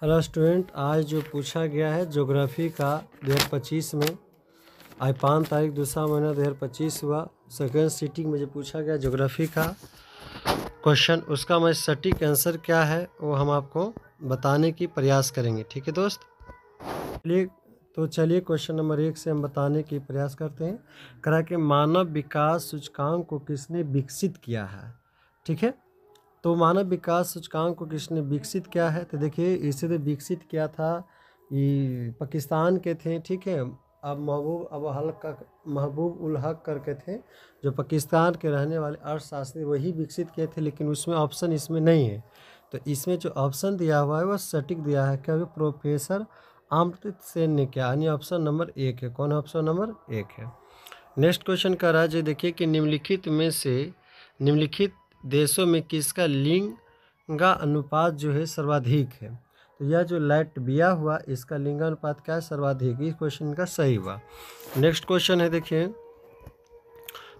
Hello student, आज जो पूछा गया है ज्योग्राफी का 2025 में, आज 5 तारीख दूसरा महीना 2025 हुआ। सेकेंड सीटिंग में जो पूछा गया ज्योग्राफी का क्वेश्चन, उसका मैं सटीक आंसर क्या है वो हम आपको बताने की प्रयास करेंगे। ठीक है दोस्त, चलिए क्वेश्चन नंबर 1 से हम बताने की प्रयास करते हैं। करा कि मानव विकास सूचकांक को किसने विकसित किया है। ठीक है, तो मानव विकास सूचकांक को किसने विकसित किया है, तो देखिए इसे तो विकसित किया था ये पाकिस्तान के थे। ठीक है, अब महबूब उल हक करके थे, जो पाकिस्तान के रहने वाले अर्थशास्त्री, वही विकसित किए थे। लेकिन उसमें ऑप्शन इसमें नहीं है, तो इसमें जो ऑप्शन दिया हुआ है वह सटीक दिया है क्या, प्रोफेसर अमृत सेन ने किया, यानी ऑप्शन नंबर 1 है। कौन ऑप्शन नंबर 1 है। नेक्स्ट क्वेश्चन का राज्य देखिए कि निम्नलिखित में से निम्नलिखित देशों में किसका लिंगा अनुपात जो है सर्वाधिक है। तो यह जो लैटविया हुआ, इसका लिंगानुपात क्या है, सर्वाधिक। इस क्वेश्चन का सही हुआ। नेक्स्ट क्वेश्चन है देखिए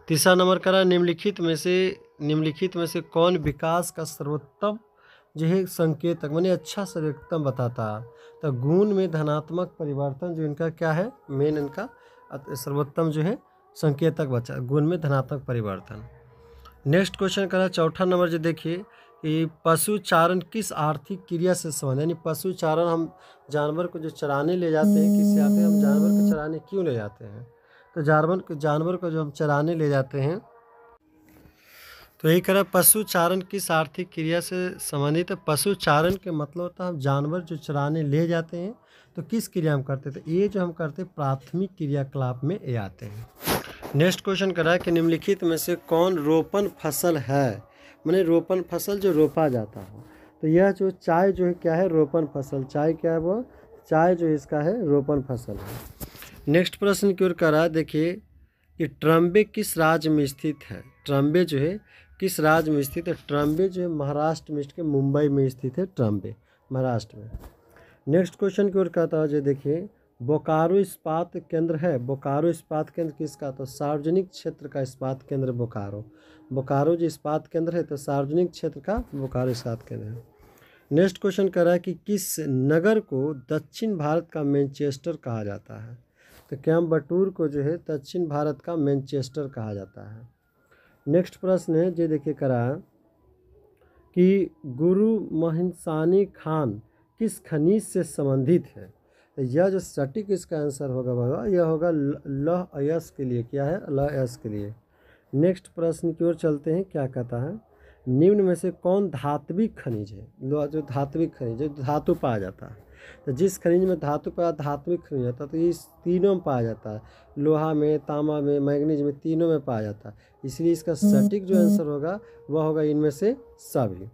तीसरा नंबर का, निम्नलिखित में से कौन विकास का सर्वोत्तम जो है संकेतक, माने अच्छा सर्वोत्तम बताता है। तो गुण में धनात्मक परिवर्तन जो इनका क्या है, मेन इनका सर्वोत्तम जो है संकेतक बचा, गुण में धनात्मक परिवर्तन। नेक्स्ट क्वेश्चन का चौथा नंबर जो देखिए कि पशुचारण किस आर्थिक क्रिया से संबंध, यानी पशुचारण हम जानवर को जो चराने ले जाते हैं, किससे आते हैं, हम जानवर को चराने क्यों ले जाते हैं। तो जानवर को जो हम चराने ले जाते हैं, तो यही कह रहा है पशुचारण किस आर्थिक क्रिया से संबंधित है। पशुचारण के मतलब होता है हम जानवर जो चराने ले जाते हैं तो किस क्रिया हम करते थे, ये जो हम करते प्राथमिक क्रियाकलाप में ये आते हैं। नेक्स्ट क्वेश्चन कर रहा है कि निम्नलिखित में से कौन रोपण फसल है, माने रोपण फसल जो रोपा जाता है। तो यह जो चाय जो है क्या है, रोपण फसल। चाय क्या है, वो चाय जो इसका है रोपण फसल है। नेक्स्ट प्रश्न की ओर कर रहा है देखिए कि ट्रम्बे किस राज्य में स्थित है। ट्रम्बे जो है किस राज्य में स्थित है। ट्रम्बे जो है महाराष्ट्र में स्थित, मुंबई में स्थित है ट्रम्बे, महाराष्ट्र में। नेक्स्ट क्वेश्चन की ओर कहता है जो देखिए बोकारो इस्पात केंद्र है। बोकारो इस्पात केंद्र किसका, तो सार्वजनिक क्षेत्र का इस्पात केंद्र बोकारो। बोकारो जो इस्पात केंद्र है तो सार्वजनिक क्षेत्र का बोकारो इस्पात केंद्र है। नेक्स्ट क्वेश्चन कर रहा है कि किस नगर को दक्षिण भारत का मैनचेस्टर कहा जाता है। तो कोयम्बटूर को जो है दक्षिण भारत का मैनचेस्टर कहा जाता है। नेक्स्ट प्रश्न है जो देखिए करा कि गुरु महिंसानी खान किस खनिज से संबंधित है। तो यह जो सटीक इसका आंसर होगा बाबा, यह होगा लौह अयस्क के लिए। क्या है, लौह अयस्क के लिए। नेक्स्ट प्रश्न की ओर चलते हैं। क्या कहता है, निम्न में से कौन धात्विक खनिज है। लोहा जो धात्विक खनिज है, धातु पाया जाता है। तो जिस खनिज में धातु पाया धात्विक खनिज होता है, तो इस तीनों में पाया जाता है, लोहा में, तांबा में, मैग्नीज में, तीनों में पाया जाता है। इसलिए इसका सटीक जो आंसर होगा वह होगा इनमें से सभी।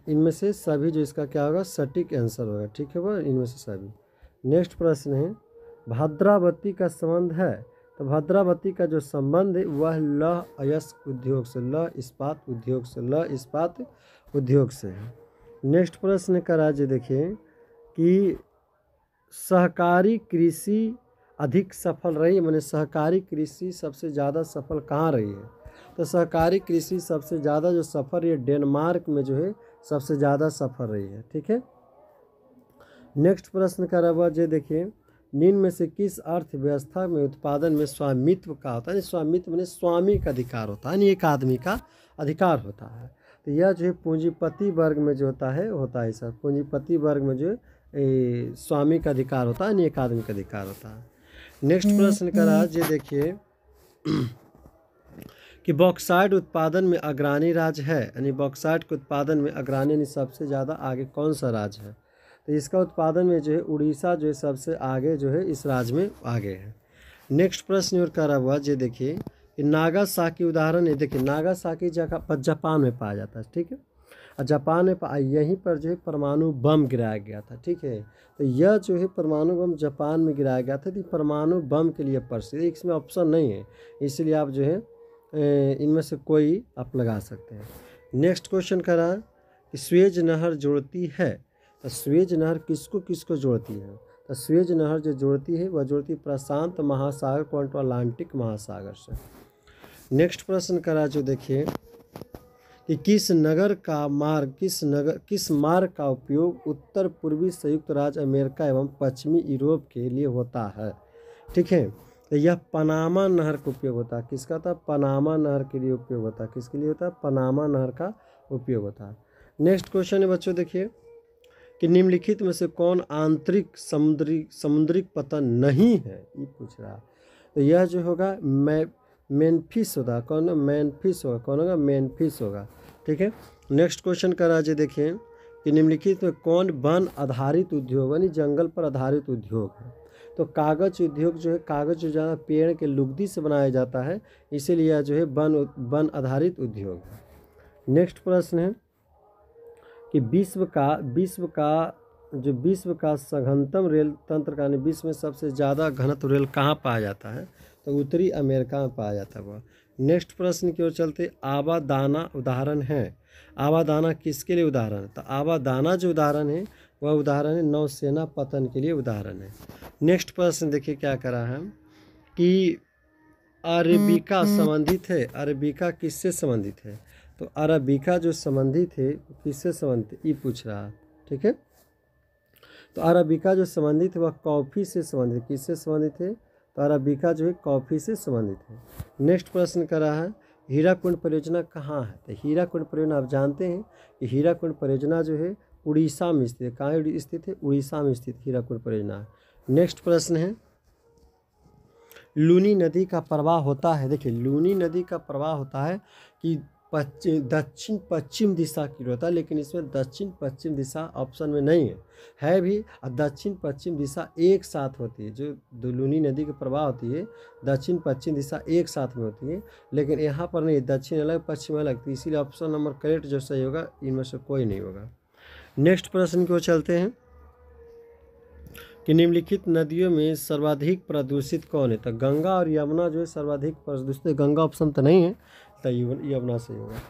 इनमें से सभी जो इसका क्या होगा, सटीक आंसर होगा। ठीक है, वह इनमें से सभी। नेक्स्ट प्रश्न है भद्रावती का संबंध है। तो भद्रावती का जो संबंध है वह लौह अयस्क उद्योग से, लौह इस्पात उद्योग से, लौह इस्पात उद्योग से है। नेक्स्ट प्रश्न का राज्य देखिए कि सहकारी कृषि अधिक सफल रही है, माने सहकारी कृषि सबसे ज़्यादा सफल कहाँ रही है। तो सहकारी कृषि सबसे ज़्यादा जो सफल रही है डेनमार्क में जो है सबसे ज़्यादा सफल रही है। ठीक है। नेक्स्ट प्रश्न का रहा जो देखिए निम्न में से किस अर्थव्यवस्था में उत्पादन में स्वामित्व का होता है। स्वामित्व में स्वामी का अधिकार होता है, एक आदमी का अधिकार होता है। तो यह जो है पूंजीपति वर्ग में जो होता है ऐसा, पूंजीपति वर्ग में जो स्वामी का अधिकार होता है, एक आदमी का अधिकार होता है। नेक्स्ट प्रश्न का राज्य देखिए कि बॉक्साइट उत्पादन में अग्रणी राज्य है, यानी बॉक्साइट के उत्पादन में अग्रणी यानी सबसे ज़्यादा आगे कौन सा राज्य है। तो इसका उत्पादन में जो है उड़ीसा जो है सबसे आगे जो है इस राज्य में आगे है। नेक्स्ट प्रश्न और करा हुआ जो देखिए कि नागासाकी उदाहरण है। देखिए नागासाकी जगह जापान में पाया जाता है। ठीक है, और जापान में यहीं पर जो है परमाणु बम गिराया गया था। ठीक है, तो यह जो है परमाणु बम जापान में गिराया गया था। तो परमाणु बम के लिए प्रसिद्ध, इसमें ऑप्शन नहीं है, इसलिए आप जो है इनमें से कोई आप लगा सकते हैं। नेक्स्ट क्वेश्चन करा कि स्वेज नहर जोड़ती है। तो स्वेज नहर किसको किसको जोड़ती है। तो स्वेज नहर जो जोड़ती है वह जोड़ती प्रशांत महासागर को अटलांटिक महासागर से। नेक्स्ट प्रश्न करा जो देखिए कि किस मार्ग का उपयोग उत्तर पूर्वी संयुक्त राज्य अमेरिका एवं पश्चिमी यूरोप के लिए होता है। ठीक है, तो यह पनामा नहर का उपयोग होता है। किसका था? पनामा नहर के लिए उपयोग होता है। किसके लिए होता है? पनामा नहर का उपयोग होता है। नेक्स्ट क्वेश्चन है बच्चों, देखिए कि निम्नलिखित में से कौन आंतरिक समुद्रिक पतन नहीं है, ये पूछ रहा है। तो यह जो होगा मेनफिस होगा। कौन? मेनफिस होगा। कौन होगा? मेनफिस होगा। ठीक है, नेक्स्ट क्वेश्चन का राज्य देखिए कि निम्नलिखित में कौन वन आधारित उद्योग यानी जंगल पर आधारित उद्योग है। तो कागज उद्योग जो है, कागज जो ज़्यादा पेड़ के लुगदी से बनाया जाता है, इसीलिए यह जो है वन आधारित उद्योग है। नेक्स्ट प्रश्न है कि विश्व का सघनतम रेल तंत्र का विश्व में सबसे ज़्यादा घनत्व रेल कहाँ पाया जाता है? तो उत्तरी अमेरिका में पाया जाता है। नेक्स्ट प्रश्न की ओर चलते, आवादाना उदाहरण है। आवादाना किसके लिए उदाहरण है? तो आवादाना जो उदाहरण है वह उदाहरण है नौसेना पतन के लिए उदाहरण है। नेक्स्ट प्रश्न देखिए क्या करा है कि अरेबिका संबंधित है। अरेबिका किससे संबंधित है? तो अरेबिका जो संबंधित है किससे संबंधित है, ये पूछ रहा है। ठीक है, तो अरेबिका जो संबंधित है वह कॉफ़ी से संबंधित। किससे संबंधित है? तो अरेबिका जो है कॉफ़ी से संबंधित है। नेक्स्ट प्रश्न कर रहा है हीराकुंड परियोजना कहाँ है? तो हीराकुंड परियोजना आप जानते हैं कि हीराकुंड परियोजना जो है उड़ीसा में स्थित है। कहाँ स्थित है? उड़ीसा में स्थित हीराकुंड परियोजना है। नेक्स्ट प्रश्न है लूनी नदी का प्रवाह होता है। देखिए लूनी नदी का प्रवाह होता है कि दक्षिण पश्चिम दिशा की होता है, लेकिन इसमें दक्षिण पश्चिम दिशा ऑप्शन में नहीं है भी। और दक्षिण पश्चिम दिशा एक साथ होती है। जो लूनी नदी की प्रवाह होती है दक्षिण पश्चिम दिशा एक साथ में होती है, लेकिन यहाँ पर नहीं, दक्षिण अलग पश्चिम अलग। तो इसीलिए ऑप्शन नंबर करेक्ट जो सही होगा इनमें से कोई नहीं होगा। नेक्स्ट प्रश्न की ओर चलते हैं कि निम्नलिखित नदियों में सर्वाधिक प्रदूषित कौन है? तो गंगा और यमुना जो है सर्वाधिक प्रदूषित है। गंगा ऑप्शन तो नहीं है, तो यमुना से होगा।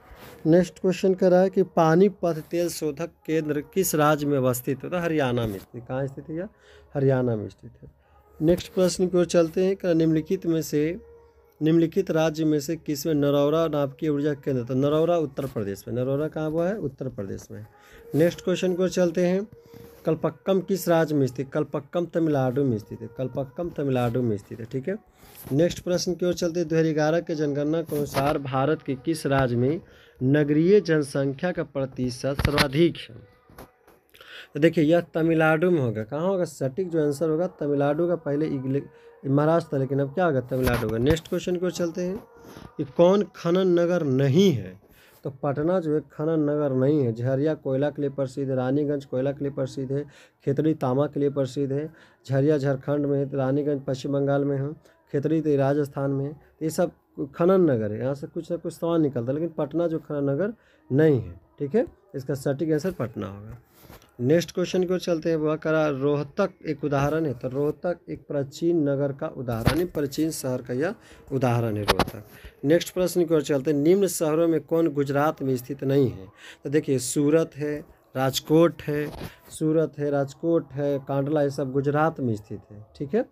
नेक्स्ट क्वेश्चन कर रहा है कि पानीपत तेल शोधक केंद्र किस राज्य में अवस्थित होता है? हरियाणा में स्थित। कहाँ स्थित है? हरियाणा में स्थित है। नेक्स्ट प्रश्न की ओर चलते हैं कि निम्नलिखित राज्य में से किस में नरौरा नाभिकीय ऊर्जा केंद्र? तो नरौरा उत्तर प्रदेश में। नरौरा कहाँ हुआ है? उत्तर प्रदेश में। नेक्स्ट क्वेश्चन की ओर चलते हैं कल्पक्कम किस राज्य में स्थित? कल्पक्कम तमिलनाडु में स्थित है। कल्पक्कम तमिलनाडु में स्थित है। ठीक है, नेक्स्ट प्रश्न की ओर चलते 2011 के जनगणना के अनुसार भारत के किस राज्य में नगरीय जनसंख्या का प्रतिशत सर्वाधिक है? तो देखिए यह तमिलनाडु में होगा। कहाँ होगा? सटीक जो आंसर होगा तमिलनाडु का। पहले महाराष्ट्र था, लेकिन अब क्या होगा? तमिलनाडु होगा। नेक्स्ट क्वेश्चन की ओर चलते हैं कि कौन खनन नगर नहीं है? तो पटना जो है खनन नगर नहीं है। झरिया कोयला के लिए प्रसिद्ध है। रानीगंज कोयला के लिए प्रसिद्ध है। खेतड़ी तांबा के लिए प्रसिद्ध है। झरिया झारखंड में है। रानीगंज पश्चिम बंगाल में है। खेतड़ी तो राजस्थान में है। ये सब खनन नगर है, यहाँ से कुछ ना कुछ सामान निकलता है, लेकिन पटना जो खनन नगर नहीं है। ठीक है, इसका सटीक आंसर पटना होगा। नेक्स्ट क्वेश्चन की ओर चलते हैं। वह करा रोहतक एक उदाहरण है। तो रोहतक एक प्राचीन नगर का उदाहरण है, प्राचीन शहर का यह उदाहरण है रोहतक। नेक्स्ट प्रश्न की ओर चलते हैं निम्न शहरों में कौन गुजरात में स्थित नहीं है? तो देखिए सूरत है, राजकोट है, राजकोट है, कांडला, ये सब गुजरात में स्थित है। ठीक है,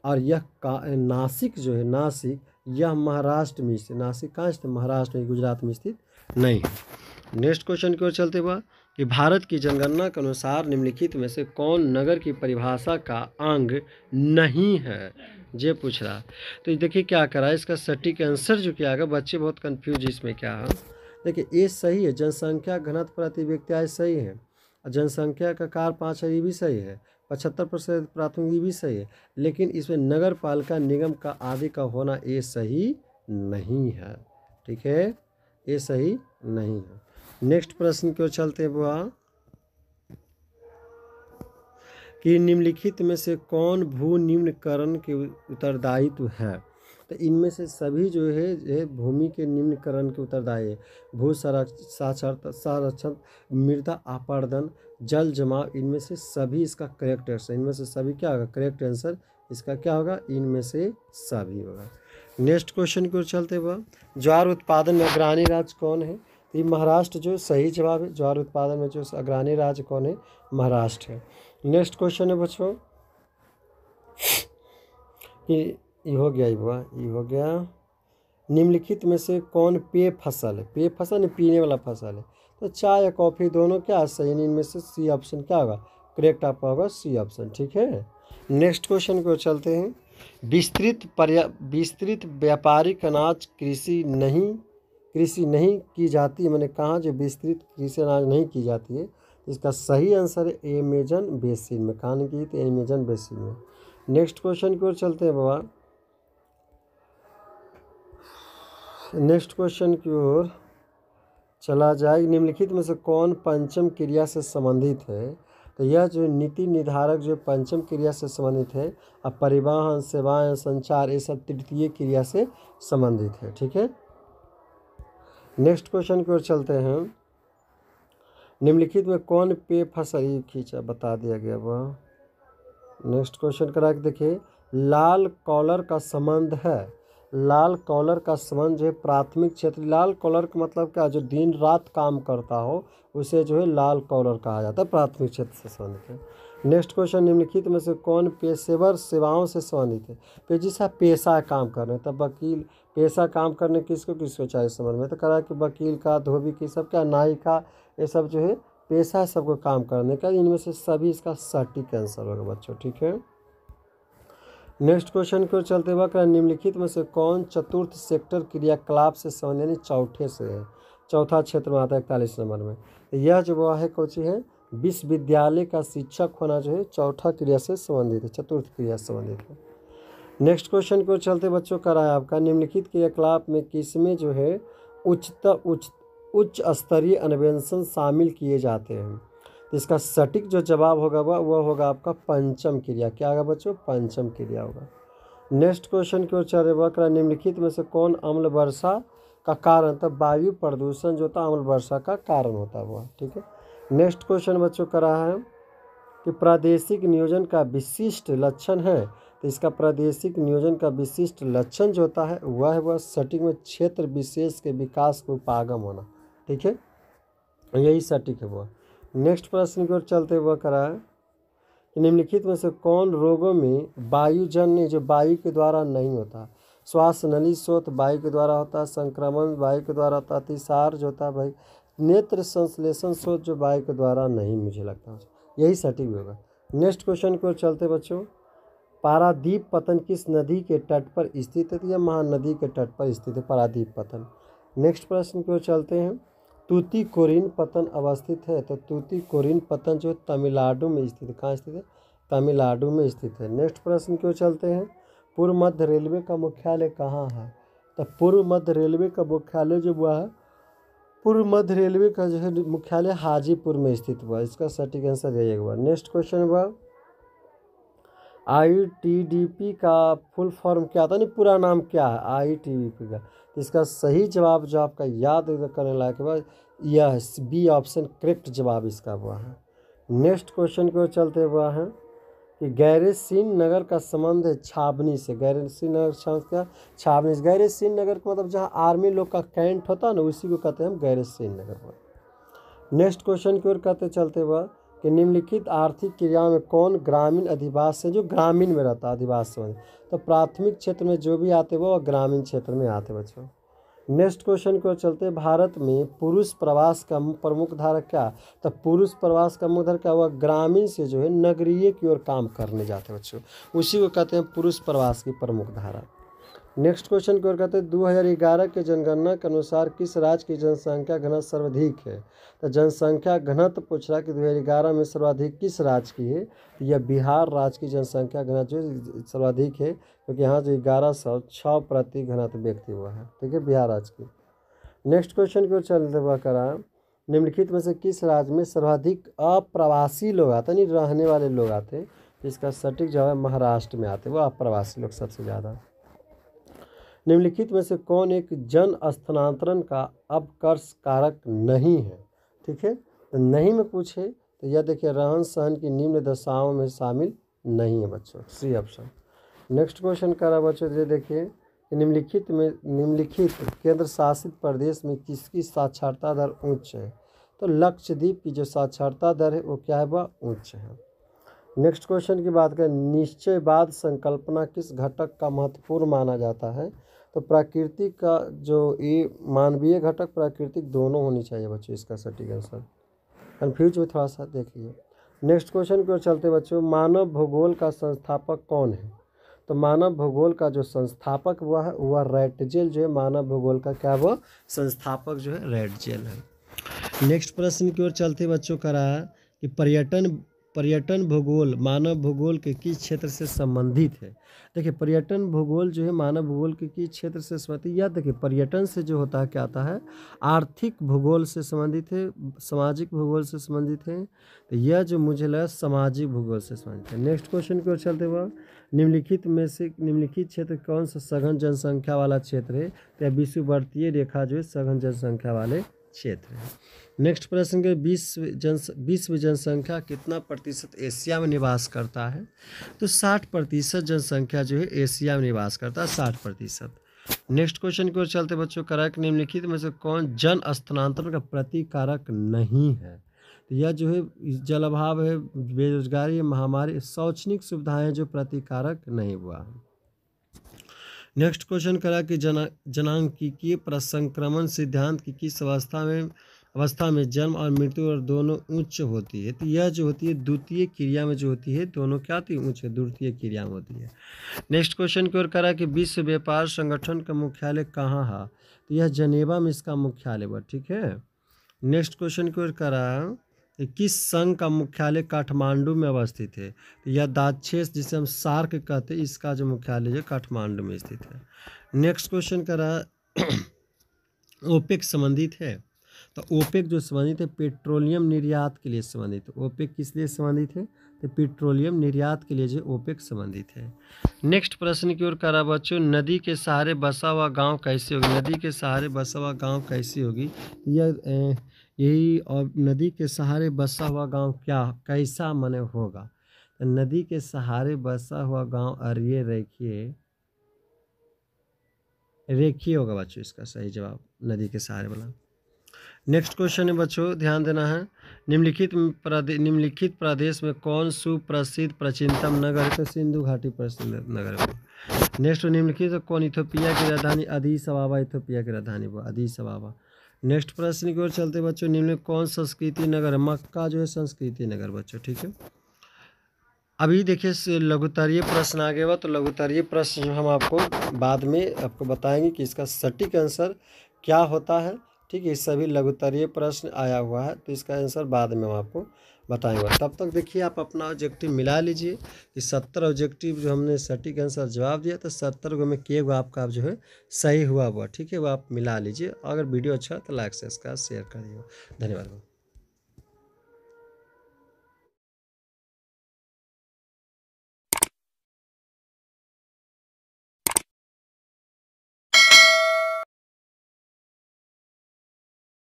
और यह नासिक जो है, नासिक यह महाराष्ट्र में स्थित। नासिक कहाँ स्थित? महाराष्ट्र में, गुजरात में स्थित नहीं है। नेक्स्ट क्वेश्चन की ओर चलते हुआ कि भारत की जनगणना के अनुसार निम्नलिखित में से कौन नगर की परिभाषा का अंग नहीं है? ये पूछ रहा। तो देखिए क्या करा है, इसका सटीक आंसर जो क्या आएगा, बच्चे बहुत कंफ्यूज इसमें क्या है। देखिए ये सही है, जनसंख्या घनत्व प्रति व्यक्ति आय सही है, जनसंख्या का कार 5 है ये भी सही है, 75% प्राथमिक ये भी सही है, लेकिन इसमें नगर पालिका निगम का आदि का होना ये सही नहीं है। ठीक है, ये सही नहीं है। नेक्स्ट प्रश्न की ओर चलते हैं बुआ कि निम्नलिखित में से कौन भू निम्नीकरण के उत्तरदायित्व है? तो इनमें से सभी जो है भूमि के निम्नीकरण के उत्तरदायी है। भू संरक्षण, मृदा अपरदन, जल जमाव, इनमें से सभी इसका करेक्ट आंसर। इनमें से सभी क्या होगा? करेक्ट आंसर इसका क्या होगा? इनमें से सभी होगा। नेक्स्ट क्वेश्चन की ओर चलते हुआ ज्वार उत्पादन में अग्रणी राज्य कौन है? ये महाराष्ट्र जो सही जवाब है। ज्वार उत्पादन में जो अग्रणी राज्य कौन है? महाराष्ट्र है। नेक्स्ट क्वेश्चन है बच्चों कि ये हो गया, ये हो गया निम्नलिखित में से कौन पेय फसल है? पेय फसल नहीं, पीने वाला फसल है। तो चाय या कॉफ़ी दोनों क्या सही है? इनमें से सी ऑप्शन क्या होगा? करेक्ट आपका होगा सी ऑप्शन। ठीक है, नेक्स्ट क्वेश्चन को चलते हैं। विस्तृत व्यापारिक अनाज कृषि नहीं की जाती है। मैंने कहा जो विस्तृत कृषि अनाज नहीं की जाती है, इसका सही आंसर है अमेजन बेसिन में। कहाँ नहीं की तो अमेजन बेसिन में। नेक्स्ट क्वेश्चन की ओर चलते हैं बाबा। नेक्स्ट क्वेश्चन की ओर चला जाए। निम्नलिखित में से कौन पंचम क्रिया से संबंधित है? तो यह जो नीति निर्धारक जो पंचम क्रिया से संबंधित है, अब परिवहन, सेवाएं, संचार, ये सब तृतीय क्रिया से संबंधित है। ठीक है, नेक्स्ट क्वेश्चन की ओर चलते हैं। निम्नलिखित में कौन पेय फसल खींचा बता दिया गया वह। नेक्स्ट क्वेश्चन करा के देखिए। लाल कॉलर का संबंध है, लाल कॉलर का संबंध जो है प्राथमिक क्षेत्र। लाल कॉलर का मतलब क्या? जो दिन रात काम करता हो उसे जो है लाल कॉलर कहा जाता है, प्राथमिक क्षेत्र से संबंधित है। Next question. निम्नलिखित में से कौन पेशेवर सेवाओं से संबंधित है? जैसा पेशा काम कर रहे हैं, तब वकील पेशा काम करने किसको चाहिए समझ में? तो करा कि वकील का, धोबी की, सब क्या, नाई का, ये सब जो है पेशा है सबको काम करने का। इनमें से सभी इसका सटीक आंसर होगा बच्चों। ठीक है, नेक्स्ट क्वेश्चन को चलते वक्त निम्नलिखित में से कौन चतुर्थ सेक्टर क्रियाकलाप से संबंधित, यानी चौथे से है, चौथा क्षेत्र में आता है 41 नंबर में। तो यह जो वह है कौन सी है? विश्वविद्यालय का शिक्षक होना जो है चौथा क्रिया से संबंधित है, चतुर्थ क्रिया से संबंधित है। नेक्स्ट क्वेश्चन को चलते बच्चों करा है आपका। निम्नलिखित क्रियाकलाप में किसमें जो है उच्च स्तरीय अन्वेषण शामिल किए जाते हैं? तो इसका सटीक जो जवाब होगा वह होगा आपका पंचम क्रिया। क्या होगा बच्चों? पंचम क्रिया होगा। नेक्स्ट क्वेश्चन की ओर चले वह। निम्नलिखित में से कौन अम्ल वर्षा का कारण, तब वायु प्रदूषण जो था अम्ल वर्षा का कारण होता हुआ। ठीक है, नेक्स्ट क्वेश्चन बच्चों का रहा है कि प्रादेशिक नियोजन का विशिष्ट लक्षण है। तो इसका प्रादेशिक नियोजन का विशिष्ट लक्षण जो होता है वह सटीक में क्षेत्र विशेष के विकास को उपागम होना। ठीक है, यही सटीक है वह। नेक्स्ट प्रश्न की ओर चलते हुए करा है कि निम्नलिखित में से कौन रोगों में वायुजन्य जो वायु के द्वारा नहीं होता? श्वास नली शोथ वायु के द्वारा होता है, संक्रमण वायु के द्वारा होता है, अतिसार जो होता है भाई, नेत्र संश्लेषण शोथ जो वायु के द्वारा नहीं, मुझे लगता है यही सटीक होगा। नेक्स्ट क्वेश्चन की ओर चलते बच्चों। पारादीप पतन किस नदी के तट पर स्थित है? तो यह महानदी के तट पर स्थित है पारादीप पतन। नेक्स्ट प्रश्न की ओर चलते हैं। तूतीकोरिन पतन अवस्थित है। तो तूतीकोरिन पतन जो तमिलनाडु में स्थित है। कहाँ स्थित है? तमिलनाडु में स्थित है। नेक्स्ट प्रश्न की ओर चलते हैं। पूर्व मध्य रेलवे का मुख्यालय कहाँ है? तो पूर्व मध्य रेलवे का मुख्यालय जो हुआ है, पूर्व मध्य रेलवे का जो है मुख्यालय हाजीपुर में स्थित हुआ। इसका सटीक आंसर यही हुआ। नेक्स्ट क्वेश्चन हुआ ITDP का फुल फॉर्म क्या था? नहीं, पूरा नाम क्या है ITDP का? इसका सही जवाब जो आपका याद करने लायक है यह बी ऑप्शन करेक्ट जवाब इसका हुआ है। नेक्स्ट क्वेश्चन की ओर चलते हुआ है कि गैरसिन नगर का संबंध है छावनी से। गैरसिन नगर क्या? छावनी से। गैरसिन नगर का मतलब जहाँ आर्मी लोग का कैंट होता है ना, उसी को कहते हैं हम गैरसिन नगर। नेक्स्ट क्वेश्चन की ओर कहते चलते हुआ कि निम्नलिखित आर्थिक क्रिया में कौन ग्रामीण अधिवास से, जो ग्रामीण में रहता है अधिवास से, तो प्राथमिक क्षेत्र में जो भी आते वो ग्रामीण क्षेत्र में आते बच्चों। नेक्स्ट क्वेश्चन को चलते। भारत में पुरुष प्रवास का प्रमुख धारा क्या? तो पुरुष प्रवास का मुख्य धारा क्या हुआ? ग्रामीण से जो है नगरीय की ओर काम करने जाते बच्चों, उसी को कहते हैं पुरुष प्रवास की प्रमुख धारा। नेक्स्ट क्वेश्चन की ओर कहते हैं 2011 के जनगणना के अनुसार किस राज्य की जनसंख्या घनत्व सर्वाधिक है? तो जनसंख्या घनत्व पूछ रहा है कि 2011 में सर्वाधिक किस राज्य की है? यह बिहार राज्य की जनसंख्या घनत्व जो सर्वाधिक है, क्योंकि यहाँ जो 1106 प्रति घनत्व व्यक्ति हुआ है। ठीक है, बिहार राज्य की। नेक्स्ट क्वेश्चन की ओर चलते हुआ करा, निम्नलिखित में से किस राज्य में सर्वाधिक अप्रवासी लोग आते, नहीं रहने वाले लोग आते? इसका सटीक जवाब है महाराष्ट्र में आते वो अप्रवासी लोग सबसे ज़्यादा। निम्नलिखित में से कौन एक जन स्थानांतरण का अपकर्ष कारक नहीं है? ठीक है, तो नहीं में पूछे तो यह देखिए रहन सहन की निम्न दशाओं में शामिल नहीं है बच्चों, सी ऑप्शन। नेक्स्ट क्वेश्चन कर रहा बच्चों, ये देखिए निम्नलिखित केंद्र शासित प्रदेश में किसकी साक्षरता दर उच्च है? तो लक्षद्वीप की जो साक्षरता दर है वो क्या है? वह उच्च है। नेक्स्ट क्वेश्चन की बात करें, निश्चयवाद संकल्पना किस घटक का महत्वपूर्ण माना जाता है? तो प्राकृतिक का जो ये मानवीय घटक प्राकृतिक दोनों होनी चाहिए बच्चों, इसका सटीक आंसर। कन्फ्यूज में थोड़ा सा देखिए। नेक्स्ट क्वेश्चन की ओर चलते बच्चों, मानव भूगोल का संस्थापक कौन है? तो मानव भूगोल का जो संस्थापक हुआ है वह रैटजेल जो है मानव भूगोल का क्या वो संस्थापक जो है रैटजेल है। नेक्स्ट प्रश्न की ओर चलते बच्चों करा कि पर्यटन भूगोल मानव भूगोल के किस क्षेत्र से संबंधित है? देखिए पर्यटन भूगोल जो है मानव भूगोल के किस क्षेत्र से संबंधित, या देखिए पर्यटन से जो होता है क्या आता है, आर्थिक भूगोल से संबंधित है, सामाजिक भूगोल से संबंधित है, तो यह जो मुझे लगा सामाजिक भूगोल से संबंधित है। नेक्स्ट क्वेश्चन की ओर चलते हुए, निम्नलिखित में से निम्नलिखित क्षेत्र कौन सा सघन जनसंख्या वाला क्षेत्र है? तो यह विषुववर्तीय रेखा जो है सघन जनसंख्या वाले क्षेत्र है। नेक्स्ट प्रश्न के विश्व जनसंख्या कितना प्रतिशत एशिया में निवास करता है? तो 60% जनसंख्या जो है एशिया में निवास करता है, 60%। नेक्स्ट क्वेश्चन की ओर चलते बच्चों, कारक निम्नलिखित में से कौन जन स्थानांतरण का प्रतिकारक नहीं है? तो यह जो है जल अभाव है, बेरोजगारी, महामारी, शैक्षणिक सुविधाएं जो प्रतिकारक नहीं हुआ। नेक्स्ट क्वेश्चन करा कि जनांकीय प्रसंक्रमण सिद्धांत की किस अवस्था में जन्म और मृत्यु और दोनों उच्च होती है? तो यह जो होती है द्वितीय क्रिया में जो होती है, दोनों क्या होती है? उच्च, द्वितीय क्रिया में होती है। नेक्स्ट क्वेश्चन की ओर करा कि विश्व व्यापार संगठन का मुख्यालय कहाँ है? तो यह जनेवा में इसका मुख्यालय हुआ, ठीक है। नेक्स्ट क्वेश्चन की ओर करा किस संघ का मुख्यालय काठमांडू में अवस्थित है? तो यह दाक्षेस जिसे हम सार्क कहते हैं, इसका जो मुख्यालय है काठमांडू में स्थित है। नेक्स्ट क्वेश्चन करा ओपेक संबंधित है? तो ओपेक जो संबंधित है पेट्रोलियम निर्यात के लिए संबंधित है। ओपेक किस लिए संबंधित है? तो पेट्रोलियम निर्यात के लिए जो ओपेक संबंधित है। नेक्स्ट प्रश्न की ओर करा बच्चों, नदी के सहारे बसा हुआ गांव कैसी होगी? नदी के सहारे बसा हुआ गांव कैसी होगी? यही और नदी के सहारे बसा हुआ गांव क्या कैसा मने होगा? तो नदी के सहारे बसा हुआ गांव, और ये रेखीय होगा बच्चों, इसका सही जवाब नदी के सहारे वाला। नेक्स्ट क्वेश्चन है बच्चों, ध्यान देना है, निम्नलिखित प्रदेश में कौन सुप्रसिद्ध प्राचीनतम नगर है? तो सिंधु घाटी प्रसिद्ध नगर है। नेक्स्ट निम्नलिखित कौन इथियोपिया की राजधानी? अदीस अबाबा इथियोपिया की राजधानी हुआ, अदीस अबाबा। नेक्स्ट प्रश्न की ओर चलते बच्चों, निम्न में कौन संस्कृति नगर है? मक्का जो है संस्कृति नगर बच्चों, ठीक है। अभी देखिए लघुत्तरीय प्रश्न आ गया, तो लघुत्तरीय प्रश्न जो हम आपको बाद में आपको बताएंगे कि इसका सटीक आंसर क्या होता है, ठीक है। सभी लघुत्तरीय प्रश्न आया हुआ है, तो इसका आंसर बाद में हम आपको बताएंगे। तब तक देखिए आप अपना ऑब्जेक्टिव मिला लीजिए कि 70 ऑब्जेक्टिव जो हमने सटीक आंसर जवाब दिया, तो 70 में के गो आपका जो है सही हुआ, ठीक है, वो आप मिला लीजिए। अगर वीडियो अच्छा तो लाइक सब्सक्राइब शेयर कर दीजिए। धन्यवाद।